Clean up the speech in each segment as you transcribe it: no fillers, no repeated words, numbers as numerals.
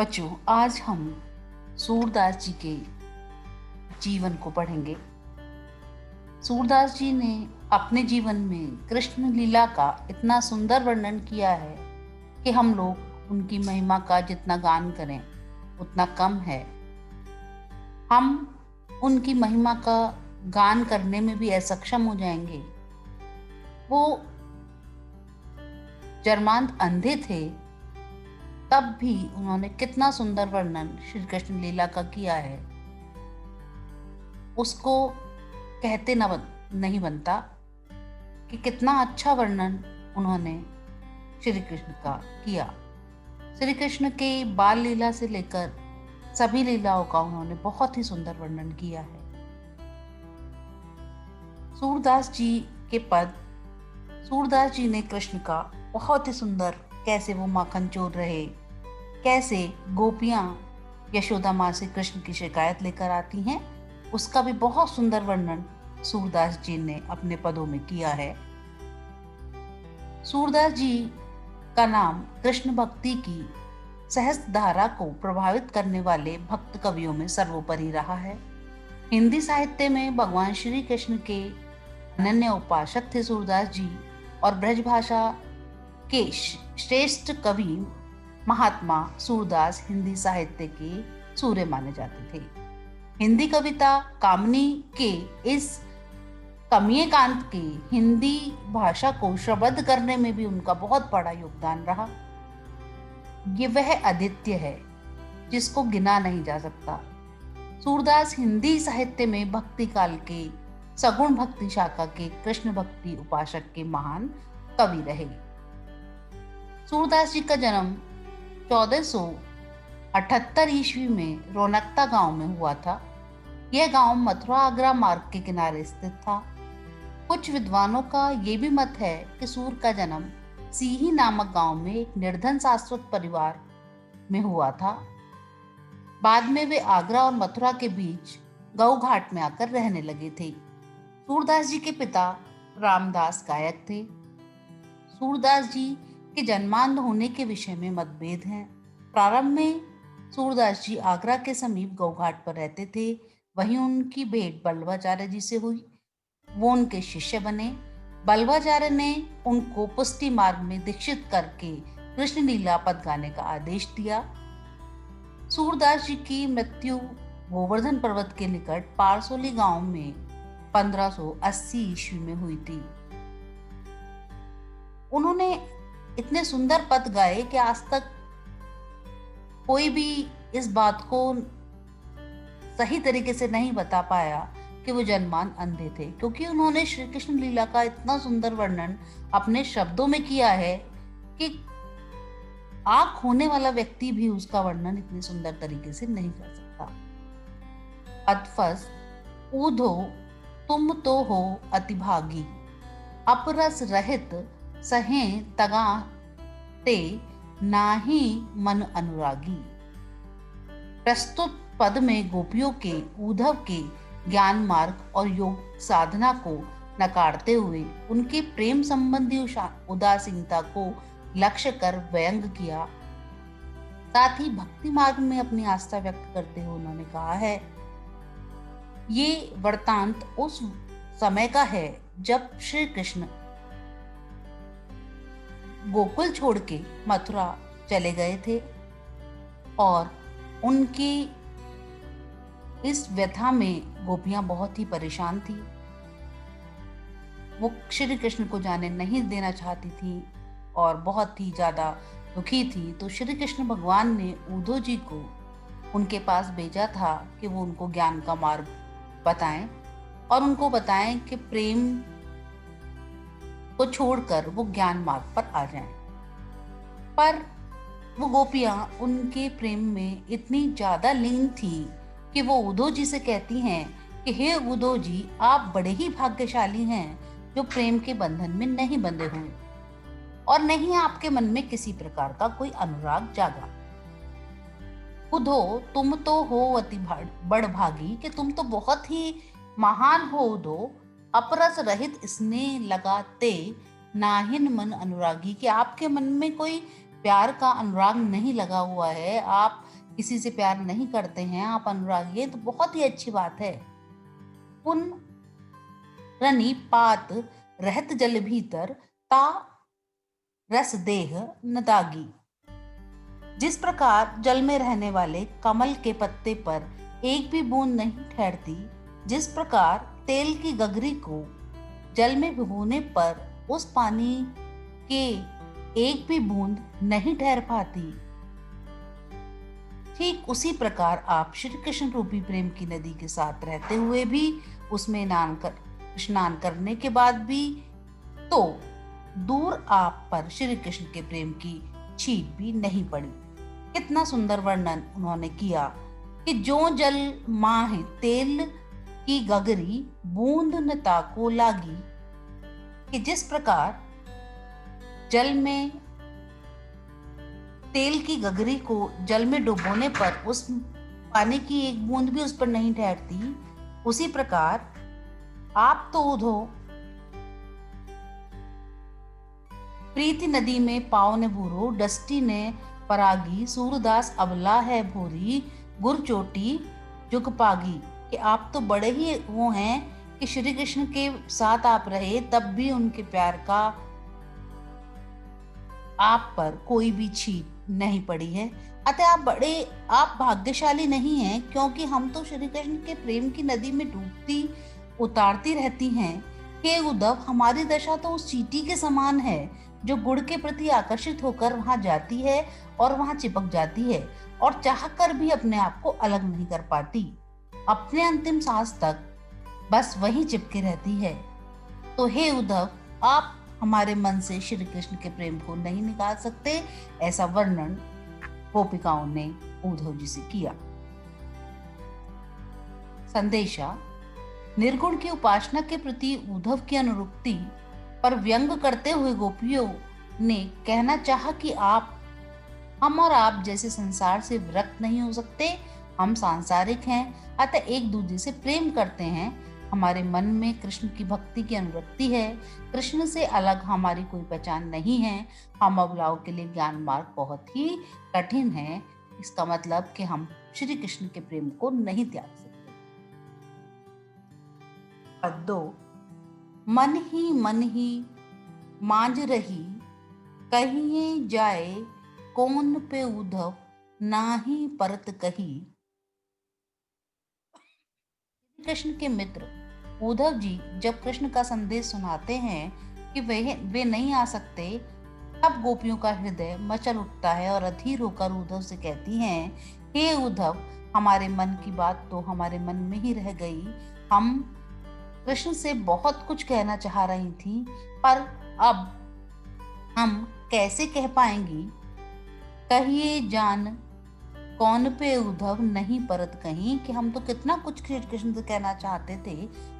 बच्चों, आज हम सूरदास जी के जीवन को पढ़ेंगे। सूरदास जी ने अपने जीवन में कृष्ण लीला का इतना सुंदर वर्णन किया है कि हम लोग उनकी महिमा का जितना गान करें उतना कम है। हम उनकी महिमा का गान करने में भी असक्षम हो जाएंगे। वो जन्मांध अंधे थे, तब भी उन्होंने कितना सुंदर वर्णन श्री कृष्ण लीला का किया है, उसको कहते नहीं बनता कि कितना अच्छा वर्णन उन्होंने श्री कृष्ण का किया। श्री कृष्ण के बाल लीला से लेकर सभी लीलाओं का उन्होंने बहुत ही सुंदर वर्णन किया है। सूरदास जी के पद, सूरदास जी ने कृष्ण का बहुत ही सुंदर, कैसे वो माखन चोर रहे, कैसे गोपियां यशोदा माँ से कृष्ण की शिकायत लेकर आती हैं, उसका भी बहुत सुंदर वर्णन सूरदास जी ने अपने पदों में किया है। सूरदास जी का नाम कृष्ण भक्ति की सहस्त्र धारा को प्रभावित करने वाले भक्त कवियों में सर्वोपरि रहा है। हिंदी साहित्य में भगवान श्री कृष्ण के अनन्य उपासक थे सूरदास जी, और ब्रजभाषा के श्रेष्ठ कवि महात्मा सूरदास हिंदी साहित्य के सूर्य माने जाते थे। हिंदी कविता कामनी के इस कमनीयकांत के हिंदी भाषा को शब्द करने में भी उनका बहुत बड़ा योगदान रहा। ये वह अद्वितीय है जिसको गिना नहीं जा सकता। सूरदास हिंदी साहित्य में भक्ति काल के सगुण भक्ति शाखा के कृष्ण भक्ति उपासक के महान कवि रहे। सूरदास जी का जन्म 1478 ईस्वी में रौनकता गांव में हुआ था। यह गांव मथुरा आगरा मार्ग के किनारे स्थित था। कुछ विद्वानों का यह भी मत है कि सूर का जन्म सीही नामक गांव में एक निर्धन शाश्वत परिवार में हुआ था। बाद में वे आगरा और मथुरा के बीच गऊ घाट में आकर रहने लगे थे। सूरदास जी के पिता रामदास गायक थे। सूरदास जी के जन्मांध होने के विषय में मतभेद हैं। प्रारंभ में सूरदास जी आगरा के समीप गौघाट पर रहते थे। वहीं उनकी भेंट बल्लभाचार्य जी से हुई। वो उनके शिष्य बने। बल्लभाचार्य ने उनको पुष्टि मार्ग में दीक्षित करके कृष्ण लीला पद गाने का आदेश दिया। सूरदास जी की मृत्यु गोवर्धन पर्वत के निकट पारसोली गांव में 1580 ईस्वी में हुई थी। उन्होंने इतने सुंदर पद गाए कि आज तक कोई भी इस बात को सही तरीके से नहीं बता पाया कि वो जन्मान अंधे थे, क्योंकि उन्होंने श्री कृष्ण लीला का इतना सुंदर वर्णन अपने शब्दों में किया है कि आंख होने वाला व्यक्ति भी उसका वर्णन इतने सुंदर तरीके से नहीं कर सकता। अतफस ऊधो तुम तो हो अतिभागी, अपरस रहित सहे तगा ते नाही मन अनुरागी। प्रस्तुत पद में गोपियों के उद्धव के ज्ञान मार्ग और योग साधना को नकारते हुए उनके प्रेम संबंधी उदासीनता को लक्ष्य कर व्यंग किया। साथ ही भक्ति मार्ग में अपनी आस्था व्यक्त करते हुए उन्होंने कहा है, ये वृतांत उस समय का है जब श्री कृष्ण गोकुल छोड़ के मथुरा चले गए थे और उनकी इस व्यथा में गोपियां बहुत ही परेशान थी। वो श्री कृष्ण को जाने नहीं देना चाहती थी और बहुत ही ज्यादा दुखी थी। तो श्री कृष्ण भगवान ने उद्धव जी को उनके पास भेजा था कि वो उनको ज्ञान का मार्ग बताएं और उनको बताएं कि प्रेम को छोड़कर वो ज्ञान मार्ग पर आ जाएं। पर वो गोपियां उनके प्रेम में इतनी ज्यादा लीन थी कि वो उद्धव जी से कहती हैं कि हे उद्धव जी, आप बड़े ही भाग्यशाली हैं जो प्रेम के बंधन में नहीं बंधे हुए और नहीं आपके मन में किसी प्रकार का कोई अनुराग जागा। उद्धव, तुम तो हो अति बड़ भागी कि तुम तो बहुत ही महान हो उद्धव। अपरस रहित स्नेह लगाते नाहिन मन अनुरागी, कि आपके मन में कोई प्यार का अनुराग नहीं लगा हुआ है, आप किसी से प्यार नहीं करते हैं, आप अनुरागी हैं, तो बहुत ही अच्छी बात है। पुन रनि पात रहत जल भीतर, ता रस देह न दागी। जिस प्रकार जल में रहने वाले कमल के पत्ते पर एक भी बूंद नहीं ठहरती, जिस प्रकार तेल की गगरी को जल में भिगोने पर उस पानी के एक भी बूंद नहीं ठहर पाती, ठीक उसी प्रकार आप श्री कृष्ण रूपी प्रेम की नदी के साथ रहते हुए भी, उसमें स्नान करने के बाद भी, तो दूर आप पर श्री कृष्ण के प्रेम की छींट भी नहीं पड़ी। कितना सुंदर वर्णन उन्होंने किया कि जो जल माहे तेल की गगरी, बूंद न ताको लागी। कि जिस प्रकार जल में तेल की गगरी को जल में डुबोने पर उस पानी की एक बूंद भी उस पर नहीं ठहरती, उसी प्रकार आप तो उधो प्रीति नदी में पाव ने भूरो, डस्टी ने परागी, सूरदास अबला है भोरी, गुर चोटी जुग पागी। कि आप तो बड़े ही वो हैं कि श्री कृष्ण के साथ आप रहे, तब भी उनके प्यार का आप पर कोई भी छींट नहीं पड़ी है। अतः आप भाग्यशाली नहीं हैं, क्योंकि हम तो श्री कृष्ण के प्रेम की नदी में डूबती उतारती रहती हैं। हे उद्धव, हमारी दशा तो उस चींटी के समान है जो गुड़ के प्रति आकर्षित होकर वहां जाती है और वहां चिपक जाती है और चाह कर भी अपने आप को अलग नहीं कर पाती, अपने अंतिम सांस तक बस वहीं चिपके रहती है। तो हे उद्धव, आप हमारे मन से श्री कृष्ण के प्रेम को नहीं निकाल सकते। ऐसा वर्णन गोपिकाओं ने उद्धव जी से किया। संदेशा, निर्गुण की उपासना के प्रति उद्धव की अनुरक्ति पर व्यंग करते हुए गोपियों ने कहना चाहा कि हम और आप जैसे संसार से विरक्त नहीं हो सकते। हम सांसारिक हैं, अतः एक दूसरे से प्रेम करते हैं। हमारे मन में कृष्ण की भक्ति की अनुरक्ति है। कृष्ण से अलग हमारी कोई पहचान नहीं है। हम अबलाओं के लिए ज्ञान मार्ग बहुत ही कठिन है। इसका मतलब कि हम श्री कृष्ण के प्रेम को नहीं त्याग सकते। पद 2, मन ही मांझ रही, कहिए जाए कौन पे उद्धव, नाही परत कही। कृष्ण के मित्र उद्धव जी जब कृष्ण का संदेश सुनाते हैं कि वे नहीं आ सकते, तब गोपियों का हृदय मचल उठता है और अधीर होकर उद्धव से कहती हैं, हे उद्धव, हमारे मन की बात तो हमारे मन में ही रह गई। हम कृष्ण से बहुत कुछ कहना चाह रही थी, पर अब हम कैसे कह पाएंगी। कहिए जान कौन पे उद्धव, नहीं परत कहीं। कि हम तो कितना कुछ कृष्ण से कहना चाहते थे,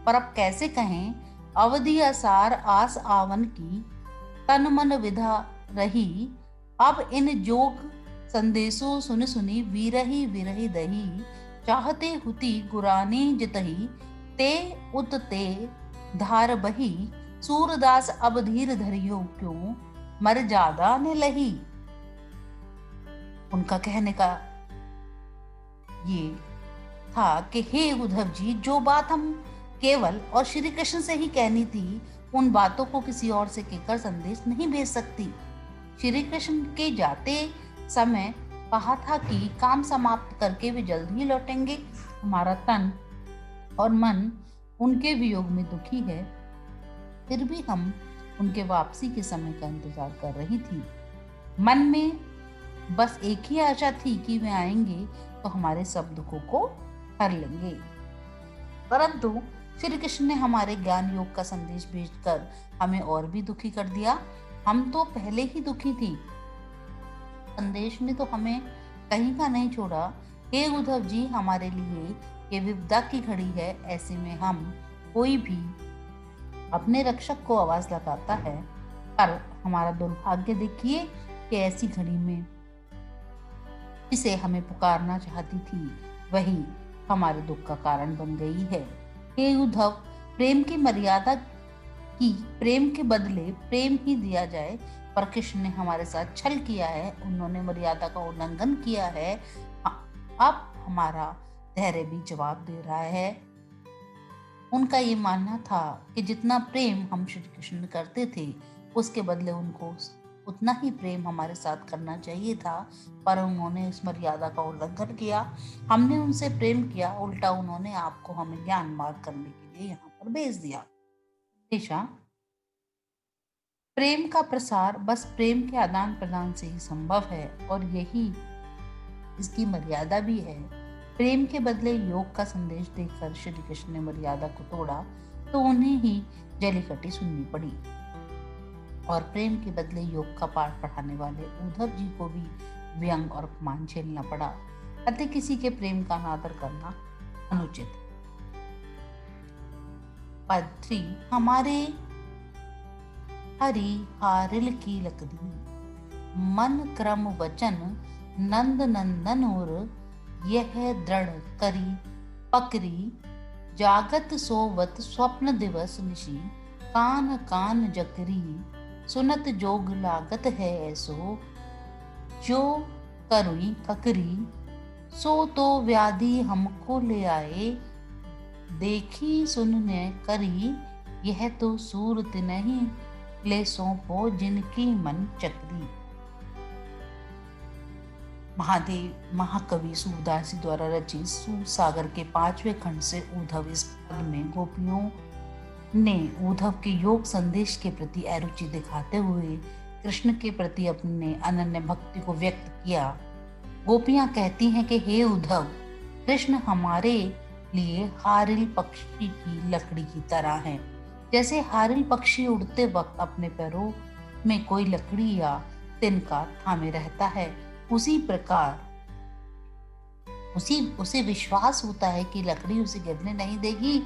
पर अब कैसे कहें। अवधि असार आस आवन की, तन मन विधा रही। अब इन जोग संदेशो सुन सुनी, विरही विरही दही। चाहते हुती गुरानी जितही, ते उत ते धार बही। सूरदास अब धीर धरियो क्यों, मर ज्यादा ने लही। उनका कहने का ये था कि हे उद्धव जी, जो बात हम केवल और श्री कृष्ण से ही कहनी थी, उन बातों को किसी और से कहकर संदेश नहीं भेज सकती। श्री कृष्ण के जाते समय कहा था कि काम समाप्त करके वे जल्द ही लौटेंगे। हमारा तन और मन उनके वियोग में दुखी है, फिर भी हम उनके वापसी के समय का इंतजार कर रही थी। मन में बस एक ही आशा थी कि वे आएंगे तो हमारे सब दुखों को हर लेंगे। परंतु श्री कृष्ण ने हमारे ज्ञान योग का संदेश भेजकर हमें और भी दुखी कर दिया। हम तो पहले ही दुखी थी, संदेश ने तो हमें कहीं का नहीं छोड़ा। हे उद्धव जी, हमारे लिए ये विपदा की घड़ी है। ऐसे में हम कोई भी अपने रक्षक को आवाज लगाता है, पर हमारा दुर्भाग्य देखिए कि ऐसी घड़ी में जिसे हमें पुकारना चाहती थी, वही हमारे दुख का कारण बन गई है। हे उद्धव, प्रेम की मर्यादा की, प्रेम के बदले प्रेम ही दिया जाए, पर कृष्ण ने हमारे साथ छल किया है, उन्होंने मर्यादा का उल्लंघन किया है। अब हमारा धैर्य भी जवाब दे रहा है। उनका ये मानना था कि जितना प्रेम हम श्री कृष्ण करते थे, उसके बदले उनको उतना ही प्रेम हमारे साथ करना चाहिए था, पर उन्होंने इस मर्यादा का उल्लंघन किया। हमने उनसे प्रेम किया, उल्टा उन्होंने आपको हमें ज्ञान मार्ग करने के लिए यहाँ पर भेज दिया। दिशा, प्रेम का प्रसार बस प्रेम के आदान प्रदान से ही संभव है, और यही इसकी मर्यादा भी है। प्रेम के बदले योग का संदेश देकर श्री कृष्ण ने मर्यादा को तोड़ा, तो उन्हें ही जलीकट्टी सुननी पड़ी, और प्रेम के बदले योग का पाठ पढ़ाने वाले उद्धव जी को भी व्यंग और अपमान झेलना पड़ा। अतः किसी के प्रेम का अनादर करना अनुचित है। पद 3, हमारे हरि हारिल की लकड़ी, मन क्रम वचन नंद नंदन और यह दृढ़ करी पकरी, जागत सोवत स्वप्न दिवस निशी, कान कान जकरी, सुनत जोग लागत है ऐसो, जो करुई ककरी, सो तो व्याधि हमको ले आए, देखी सुनने करी, यह तो सूरत नहीं, ले सौंपो जिनकी मन चक्री। महादेव महाकवि सूरदासी द्वारा रचित सूर सागर के 5वें खंड से उद्धव इस पद में गोपियों ने उद्धव के योग संदेश के प्रति अरुचि दिखाते हुए कृष्ण के प्रति अपने अनन्य भक्ति को व्यक्त किया। गोपियां कहती हैं कि हे उद्धव, कृष्ण हमारे लिए हारिल पक्षी की लकड़ी की तरह है। जैसे हारिल पक्षी उड़ते वक्त अपने पैरों में कोई लकड़ी या तिनका थामे रहता है, उसी प्रकार उसे विश्वास होता है कि लकड़ी उसे गिरने नहीं देगी।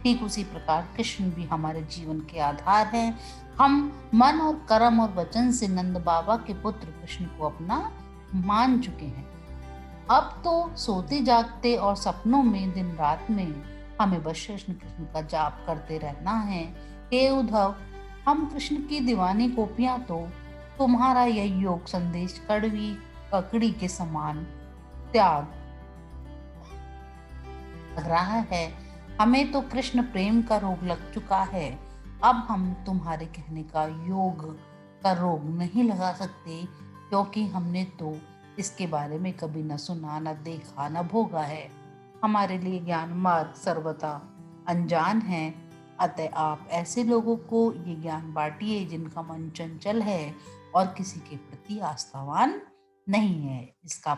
ठीक उसी प्रकार कृष्ण भी हमारे जीवन के आधार हैं। हम मन और कर्म और वचन से नंद बाबा के पुत्र कृष्ण को अपना मान चुके हैं। अब तो सोते जागते और सपनों में दिन रात में हमें बस कृष्ण कृष्ण का जाप करते रहना है। हे उद्धव, हम कृष्ण की दीवानी गोपियां तो तुम्हारा यह योग संदेश कड़वी ककड़ी के समान त्याग लग रहा है। हमें तो कृष्ण प्रेम का रोग लग चुका है। अब हम तुम्हारे कहने का योग का रोग नहीं लगा सकते, क्योंकि हमने तो इसके बारे में कभी न सुना, न देखा, न भोगा है। हमारे लिए ज्ञान मार्ग सर्वथा अनजान है। अतः आप ऐसे लोगों को ये ज्ञान बांटिए जिनका मन चंचल है और किसी के प्रति आस्थावान नहीं है। इसका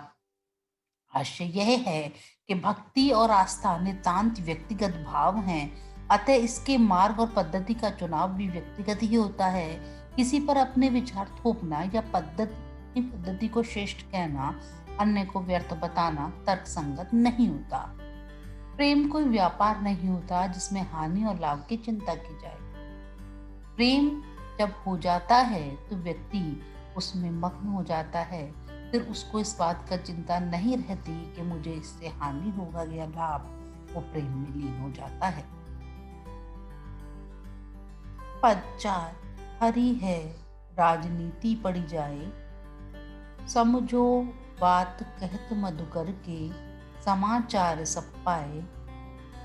भाष्य यह है कि भक्ति और आस्था नितांत व्यक्तिगत भाव हैं। अतः इसके मार्ग और पद्धति का चुनाव भी व्यक्तिगत ही होता है। किसी पर अपने विचार थोपना या पद्धति को श्रेष्ठ कहना, अन्य को व्यर्थ बताना तर्कसंगत नहीं होता। प्रेम कोई व्यापार नहीं होता जिसमें हानि और लाभ की चिंता की जाए। प्रेम जब हो जाता है तो व्यक्ति उसमें मग्न हो जाता है। फिर उसको इस बात का चिंता नहीं रहती कि मुझे इससे हानि होगा या लाभ। वो प्रेम में लीन हो जाता है। पद 4, हरि है राजनीति पड़ी जाए, समझो बात कहत मधुकर के, समाचार सब पाए,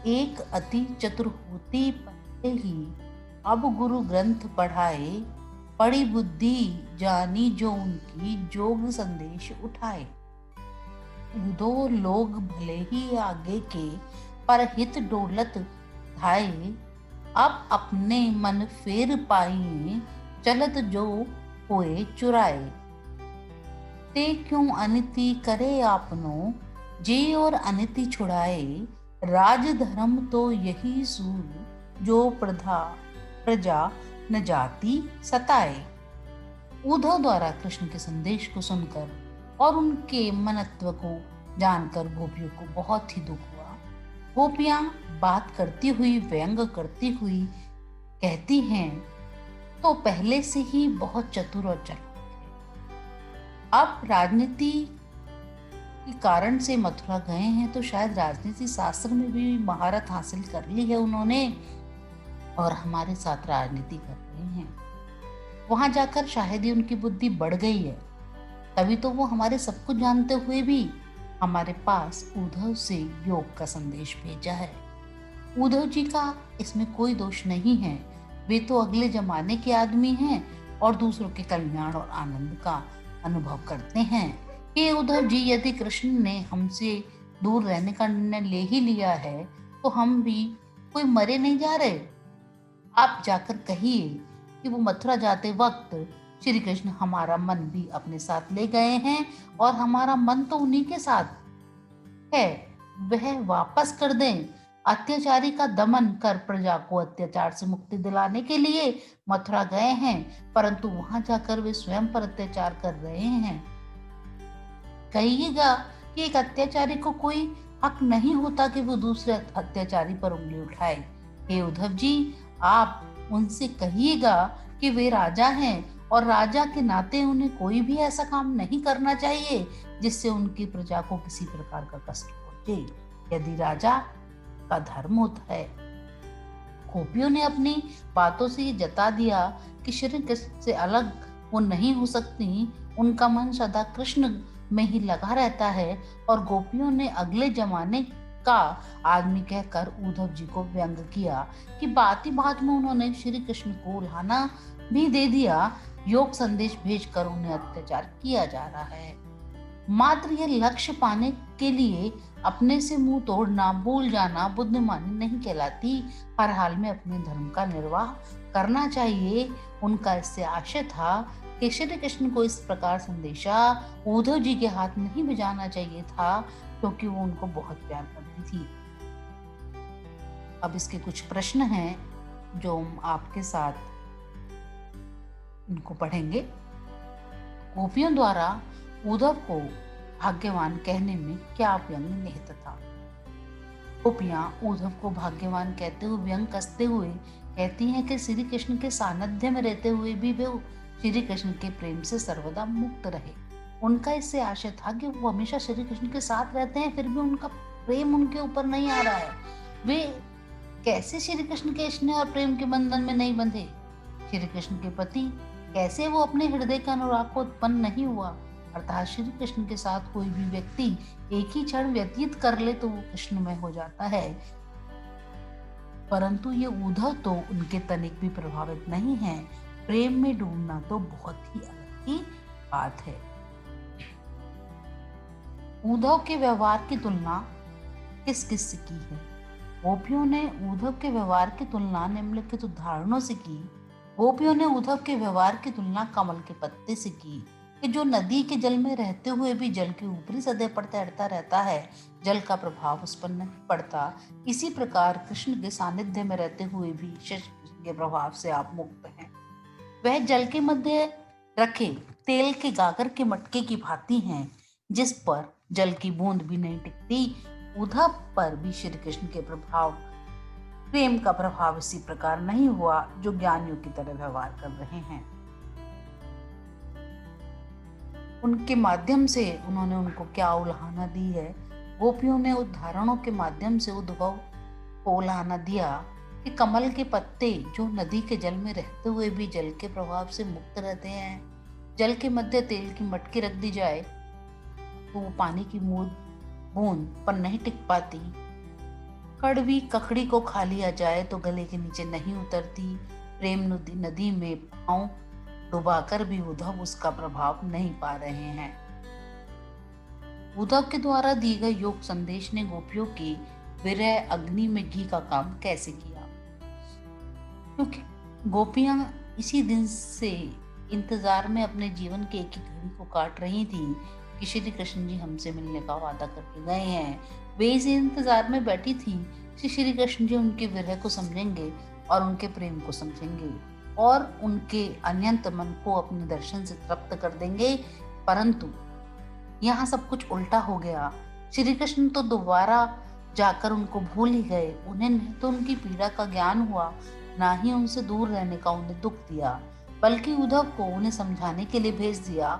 एक अति चतुर होती पहले ही, अब गुरु ग्रंथ पढ़ाए, पड़ी बुद्धि जानी जो उनकी, जोग संदेश उठाए। दो लोग भले ही आगे के, पर हित डोलत धाये, अब अपने मन फेर पाइए, चलत जो होए चुराए। ते क्यों अनिति करे आपनो, जे और अनिति छुड़ाए, राज धर्म तो यही सूर, जो प्रजा न जाति सताए। उद्धव द्वारा कृष्ण के संदेश को सुनकर और उनके मनत्व को जानकर गोपियों को बहुत ही दुख हुआ। गोपियां बात करती हुई, व्यंग करती हुई कहती हैं, तो पहले से ही बहुत चतुर और चालाक थे। अब राजनीति के कारण से मथुरा गए हैं, तो शायद राजनीति शास्त्र में भी महारत हासिल कर ली है उन्होंने, और हमारे साथ राजनीति कर रहे हैं। वहां जाकर शायद ही उनकी बुद्धि बढ़ गई है। तभी तो वो हमारे सब कुछ जानते हुए भी हमारे पास उद्धव से योग का संदेश भेजा है। उद्धव जी का इसमें कोई दोष नहीं है। वे तो अगले जमाने के आदमी हैं और दूसरों के कल्याण और आनंद का अनुभव करते हैं। ये उद्धव जी, यदि कृष्ण ने हमसे दूर रहने का निर्णय ले ही लिया है तो हम भी कोई मरे नहीं जा रहे। आप जाकर कहिए कि वो मथुरा जाते वक्त श्री कृष्ण हमारा मन भी अपने साथ ले गए हैं और हमारा मन तो उन्हीं के साथ है, वह वापस कर दें। अत्याचारी का दमन कर प्रजा को अत्याचार से मुक्ति दिलाने के लिए मथुरा गए हैं, परंतु वहां जाकर वे स्वयं पर अत्याचार कर रहे हैं। कहिएगा कि एक अत्याचारी को कोई हक नहीं होता कि वो दूसरे अत्याचारी पर उंगली उठाए। हे उद्धव जी, आप उनसे कहिएगा कि वे राजा हैं और राजा के नाते उन्हें कोई भी ऐसा काम नहीं करना चाहिए जिससे उनकी प्रजा को किसी प्रकार का कष्ट पहुंचे। यदि राजा का धर्म होता है। गोपियों ने अपनी बातों से ये जता दिया कि श्री कृष्ण से अलग वो नहीं हो सकती। उनका मन सदा कृष्ण में ही लगा रहता है और गोपियों ने अगले जमाने का आदमी कहकर उद्धव जी को व्यंग किया कि बात ही बात में उन्होंने श्री कृष्ण को उल्हाना भी दे दिया। योग संदेश भेजकर उन्हें अत्याचार किया जा रहा है। मात्र यह लक्ष्य पाने के लिए अपने से मुंह तोड़ना, भूल जाना बुद्धिमानी नहीं कहलाती। हर हाल में अपने धर्म का निर्वाह करना चाहिए। उनका इससे आशय था कि श्री कृष्ण को इस प्रकार संदेशा उद्धव जी के हाथ नहीं भिजाना चाहिए था, क्योंकि वो उनको बहुत प्यार करती थी। अब इसके कुछ प्रश्न हैं जो हम आपके साथ इनको पढ़ेंगे। गोपियों द्वारा उद्धव को भाग्यवान कहने में क्या व्यंग निहित था? गोपियां उद्धव को भाग्यवान कहते हुए व्यंग कसते हुए कहती हैं कि श्री कृष्ण के सानिध्य में रहते हुए भी वे श्री कृष्ण के प्रेम से सर्वदा मुक्त रहे। उनका इससे आशय था कि वो हमेशा श्री कृष्ण के साथ रहते हैं, फिर भी उनका प्रेम उनके ऊपर नहीं आ रहा है। वे कैसे श्री कृष्ण के स्नेह और प्रेम के बंधन में नहीं बंधे? श्री कृष्ण के पति कैसे वो अपने हृदय का अनुराग को उत्पन्न नहीं हुआ? अर्थात श्री कृष्ण के साथ कोई भी व्यक्ति एक ही क्षण व्यतीत कर ले तो वो कृष्णमय हो जाता है, परंतु ये उद्धव तो उनके तनिक भी प्रभावित नहीं है। प्रेम में डूबना तो बहुत ही अलग की बात है। उद्धव के व्यवहार की तुलना किस किस से की है? गोपियों ने उद्धव के व्यवहार की तुलना निम्नलिखित उदाहरणों से की। गोपियों ने उद्धव के व्यवहार की तुलना कमल के पत्ते से की कि जो नदी के जल में रहते हुए भी जल के ऊपरी सतह पर तैरता रहता है, जल का प्रभाव उस पर नहीं पड़ता। इसी प्रकार कृष्ण के सानिध्य में रहते हुए भी कृष्ण के प्रभाव से आप मुक्त हैं। वह जल के मध्य रखे तेल के गागर के मटके की भांति हैं, जिस पर जल की बूंद भी नहीं टिकती। उद्धव पर भी श्री कृष्ण के प्रभाव, प्रेम का प्रभाव इसी प्रकार नहीं हुआ जो ज्ञानियों की तरह व्यवहार कर रहे हैं। उनके माध्यम से उन्होंने उनको क्या उल्हाना दी है? गोपियों ने उदाहरणों के माध्यम से उद्धव को उल्हाना दिया कि कमल के पत्ते जो नदी के जल में रहते हुए भी जल के प्रभाव से मुक्त रहते हैं। जल के मध्य तेल की मटकी रख दी जाए तो वो पानी की बूंद पर नहीं टिक पाती। कड़वी ककड़ी को खा लिया जाए तो गले के नीचे नहीं उतरती। प्रेम नदी में पांव डुबाकर भी उद्धव उसका प्रभाव नहीं पा रहे हैं। उद्धव के द्वारा दिए गए योग संदेश ने गोपियों की विरह अग्नि में घी का काम कैसे किया? क्योंकि गोपियां इसी दिन से इंतजार में अपने जीवन के एक एक घड़ी को काट रही थी कि श्री कृष्ण जी हमसे मिलने का वादा करके गए हैं। वे इसी इंतजार में बैठी थी कि श्री कृष्ण जी उनके विरह को समझेंगे और उनके प्रेम को समझेंगे और उनके अनंत मन को अपने दर्शन से तृप्त कर देंगे। परंतु यहाँ सब कुछ उल्टा हो गया। श्री कृष्ण तो दोबारा जाकर उनको भूल ही गए। उन्हें नहीं तो उनकी पीड़ा का ज्ञान हुआ, ना ही उनसे दूर रहने का उन्हें दुख दिया, बल्कि उद्धव को उन्हें समझाने के लिए भेज दिया,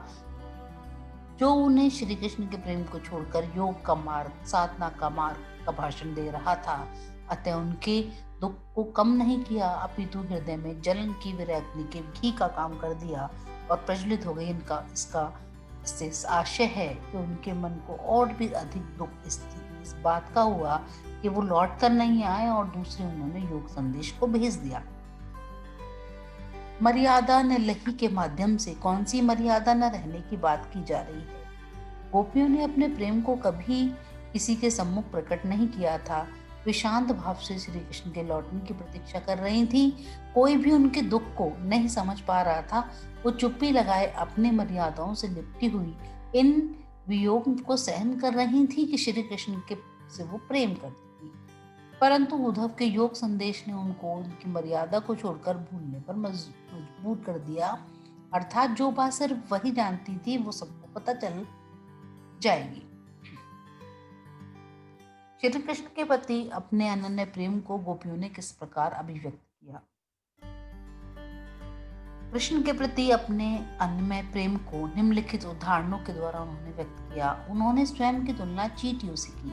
जो उन्हें श्री कृष्ण के प्रेम को छोड़कर योग का मार्ग, साधना का मार्ग का भाषण दे रहा था। अतः उनके दुख को कम नहीं किया, अपितु हृदय में जलन की विरग्नि के घी का काम कर दिया और प्रज्वलित हो गई। इनका इसका इससे आशय है कि उनके मन को और भी अधिक दुख इस बात का हुआ कि वो लौट कर नहीं आए, और दूसरे उन्होंने योग संदेश को भेज दिया। मर्यादा न लही के माध्यम से कौन सी मर्यादा न रहने की बात की जा रही है। गोपियों ने अपने प्रेम को कभी किसी के सम्मुख प्रकट नहीं किया था। वे शांत भाव से श्री कृष्ण के लौटने की प्रतीक्षा कर रही थीं। कोई भी उनके दुख को नहीं समझ पा रहा था। वो चुप्पी लगाए अपने मर्यादाओं से लिपटी हुई इन वियोग को सहन कर रही थी कि श्री कृष्ण के से वो प्रेम करती थी। परंतु उद्धव के योग संदेश ने उनको उनकी मर्यादा को छोड़कर भूलने पर मजबूर कर दिया। अर्थात जो बात सिर्फ वही जानती थी वो सबको पता चल जाएगी। श्री कृष्ण के प्रति अपने अनन्य प्रेम को गोपियों ने किस प्रकार अभिव्यक्त किया। कृष्ण के प्रति अपने अनन्य प्रेम को निम्नलिखित उदाहरणों के द्वारा उन्होंने व्यक्त किया। उन्होंने स्वयं की तुलना चींटियों से की,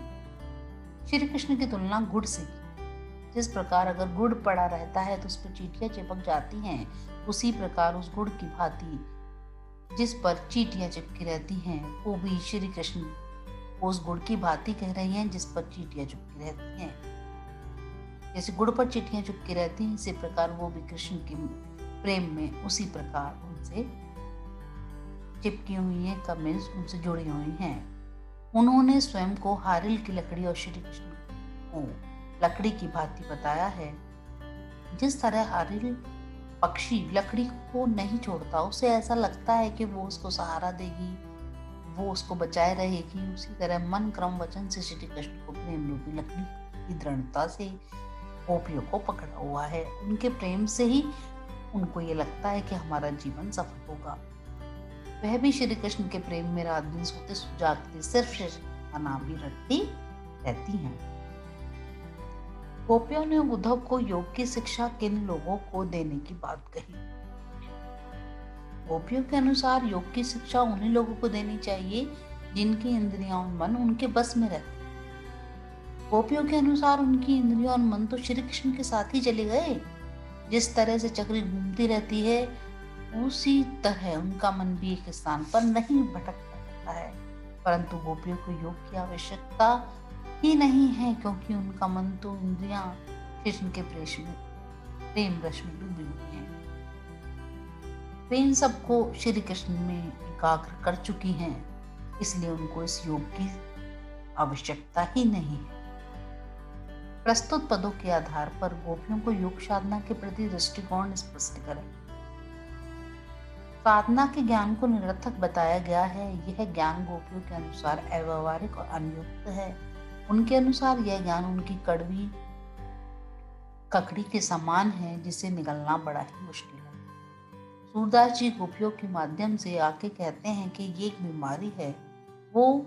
श्री कृष्ण की तुलना गुड़ से की। जिस प्रकार अगर गुड़ पड़ा रहता है तो उस पर चींटियां चिपक जाती हैं, उसी प्रकार उस गुड़ की भांति जिस पर चींटियां चिपकी रहती हैं, वो भी श्री कृष्ण उस गुड़ की भांति कह रही हैं जिस पर चींटियां चिपकी रहती हैं। जैसे गुड़ पर चींटियां चिपकी रहती हैं, इसी प्रकार वो भी कृष्ण के प्रेम में उसी प्रकार उनसे चिपकी हुई हैं, कमेंट्स उनसे जुड़ी हुई हैं। उन्होंने स्वयं को हारिल की लकड़ी और श्री कृष्ण को लकड़ी की भांति बताया है। जिस तरह हारिल पक्षी लकड़ी को नहीं छोड़ता, उसे ऐसा लगता है कि वो उसको सहारा देगी, वो उसको बचाए रहेगी, उसी तरह मन क्रम वचन से श्री कृष्ण को प्रेम रूपी लकड़ी की दृढ़ता से गोपियों को पकड़ा हुआ है। उनके प्रेम से ही उनको ये लगता है कि हमारा जीवन सफल होगा। वह भी श्री कृष्ण के प्रेम में रात दिन सोते जागते सिर्फ श्री कृष्ण का नाम ही रटती रहती हैं। गोपियों ने उद्धव को योग की शिक्षा किन लोगों को देने की बात कही। गोपियों के अनुसार योग की शिक्षा उन्हीं लोगों को देनी चाहिए जिनकी इंद्रियां और मन उनके बस में रहते हैं। गोपियों के अनुसार उनकी इंद्रियां और मन तो श्री कृष्ण के साथ ही चले गए। जिस तरह से चक्री घूमती रहती है, उसी तरह उनका मन भी एक स्थान पर नहीं भटकता रहता है। परंतु गोपियों को योग की आवश्यकता ही नहीं है, क्योंकि उनका मन तो इंद्रियां कृष्ण के प्रेम रस में डूबी हुई हैं। वे इन सबको श्री कृष्ण में एकाग्र कर चुकी हैं, इसलिए उनको इस योग की आवश्यकता ही नहीं है। प्रस्तुत पदों के आधार पर गोपियों को योग साधना के प्रति दृष्टिकोण स्पष्ट करें। साधना के ज्ञान को निरर्थक बताया गया है। यह ज्ञान गोपियों के अनुसार अव्यावहारिक और अनुयुक्त है। उनके अनुसार यह ज्ञान उनकी कड़वी ककड़ी के समान है, जिसे निगलना बड़ा ही मुश्किल है। सूरदास जी गोपियों के माध्यम से आके कहते हैं कि ये एक बीमारी है, वो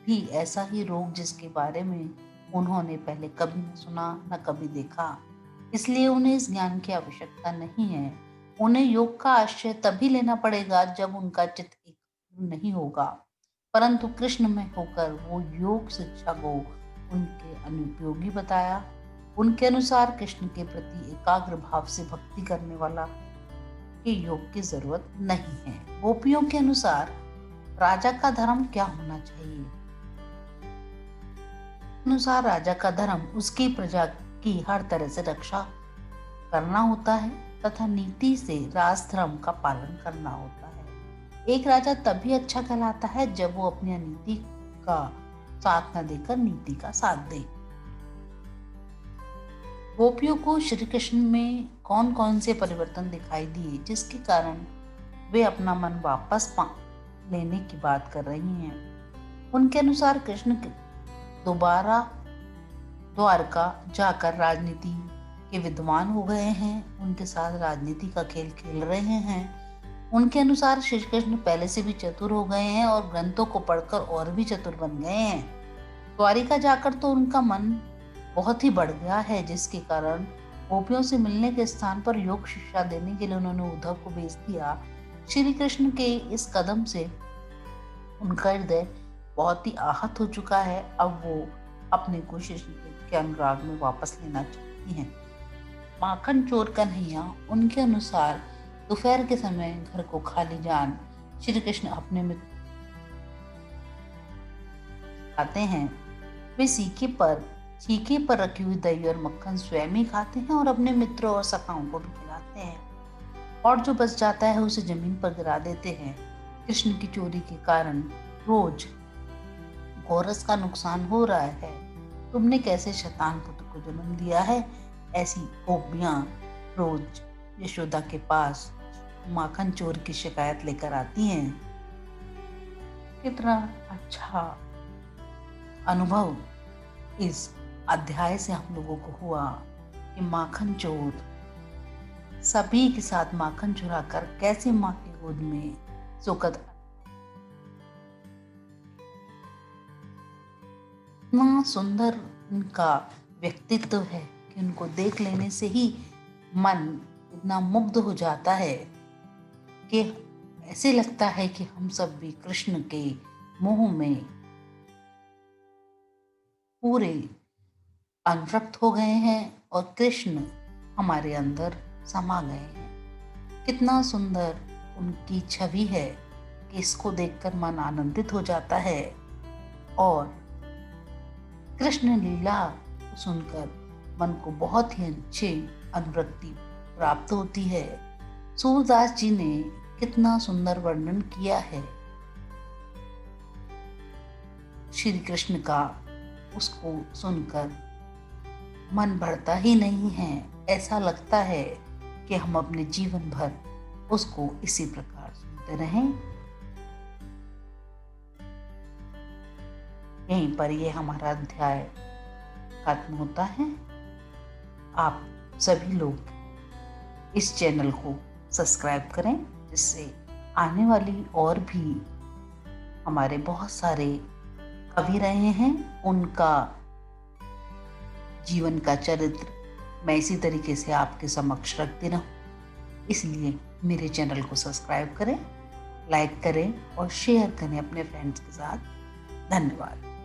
भी ऐसा ही रोग जिसके बारे में उन्होंने पहले कभी न सुना न कभी देखा, इसलिए उन्हें इस ज्ञान की आवश्यकता नहीं है। उन्हें योग का आश्रय तभी लेना पड़ेगा जब उनका चित्त एक नहीं होगा, परंतु कृष्ण में होकर वो योग शिक्षा को उनके अनुपयोगी बताया। उनके अनुसार कृष्ण के प्रति एकाग्र भाव से भक्ति करने वाला के योग की जरूरत नहीं है। गोपियों के अनुसार राजा का धर्म क्या होना चाहिए। अनुसार राजा का धर्म उसकी प्रजा की हर तरह से रक्षा करना होता है तथा नीति से राजधर्म का पालन करना होता है। एक राजा तभी अच्छा कहलाता है जब वो अपनी अनीति का साथ न देकर नीति का साथ दे। गोपियों को श्री कृष्ण में कौन कौन से परिवर्तन दिखाई दिए जिसके कारण वे अपना मन वापस लेने की बात कर रही हैं। उनके अनुसार कृष्ण दोबारा द्वारका जाकर राजनीति के विद्वान हो गए हैं, उनके साथ राजनीति का खेल खेल रहे हैं। उनके अनुसार श्री कृष्ण पहले से भी चतुर हो गए हैं और ग्रंथों को पढ़कर और भी चतुर बन गए हैं। द्वारिका जाकर तो उनका मन बहुत ही बढ़ गया है, जिसके कारण गोपियों से मिलने के स्थान पर योग शिक्षा देने के लिए उन्होंने उद्धव को भेज दिया। श्री कृष्ण के इस कदम से उनका हृदय बहुत ही आहत हो चुका है। अब वो अपनी कोशिश के अनुराग में वापस लेना चाहती हैं। माखन चोर कन्हैया उनके अनुसार दोपहर के समय घर को खाली जान श्री कृष्ण अपने मित्र आते हैं। वे सीके पर रखी हुई दही और मक्खन स्वयं ही खाते हैं और अपने मित्रों और सखाओं को भी खिलाते हैं, और जो बच जाता है उसे जमीन पर गिरा देते हैं। कृष्ण की चोरी के कारण रोज गोरस का नुकसान हो रहा है। तुमने कैसे शैतान पुत्र को जन्म दिया है? ऐसी गोपियां रोज यशोदा के पास माखन चोर की शिकायत लेकर आती हैं। कितना अच्छा अनुभव इस अध्याय से हम लोगों को हुआ कि माखन चोर सभी के साथ माखन चुराकर कैसे माँ की गोद में सोकर इतना सुंदर उनका व्यक्तित्व है कि उनको देख लेने से ही मन इतना मुग्ध हो जाता है कि ऐसे लगता है कि हम सब भी कृष्ण के मोह में पूरे अनुरक्त हो गए हैं और कृष्ण हमारे अंदर समा गए हैं। कितना सुंदर उनकी छवि है कि इसको देखकर मन आनंदित हो जाता है और कृष्ण लीला सुनकर मन को बहुत ही अच्छी अनुरक्ति प्राप्त होती है। सूरदास जी ने कितना सुंदर वर्णन किया है श्री कृष्ण का, उसको सुनकर मन बढ़ता ही नहीं है। ऐसा लगता है कि हम अपने जीवन भर उसको इसी प्रकार सुनते रहें। यहीं पर ये हमारा अध्याय खत्म होता है। आप सभी लोग इस चैनल को सब्सक्राइब करें, जिससे आने वाली और भी हमारे बहुत सारे कवि रहे हैं, उनका जीवन का चरित्र मैं इसी तरीके से आपके समक्ष रखती रहूं। इसलिए मेरे चैनल को सब्सक्राइब करें, लाइक करें और शेयर करें अपने फ्रेंड्स के साथ। धन्यवाद।